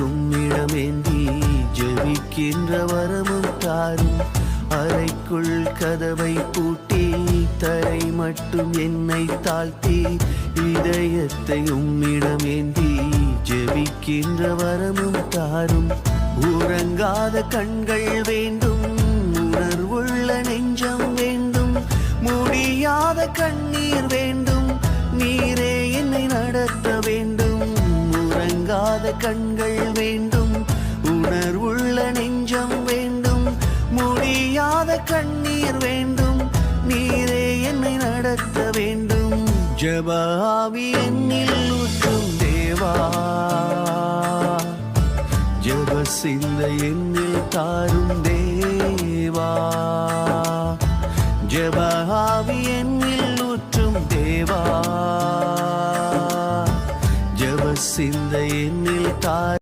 உம்மிடமேந்தி ஜெபிக்கின்ற வரமும் தாரும். அறைக்குள் கதவை பூட்டி தரை மட்டும் என்னை தாழ்த்தி இதயத்தை உம்மிடமேந்தி ஜெபிக்கின்ற வரமும் தாரும். உறங்காத கண்கள் வேண்டும், உணர்வுள்ள நெஞ்சம் வேண்டும், முடியாத கண்ணீர் வேண்டும், நீரே என்னை நடத்த வேண்டும். உறங்காத கண்கள் வேண்டும், உணர்வுள்ள நெஞ்சம் வேண்டும், முடியாத கண்ணீர் வேண்டும், நீரே என்னை நடத்த வேண்டும். ஜெப ஆவி என்னில் ஊற்றும் தேவா, ஜெப சிந்தை என்னில் தாரும் தேவா.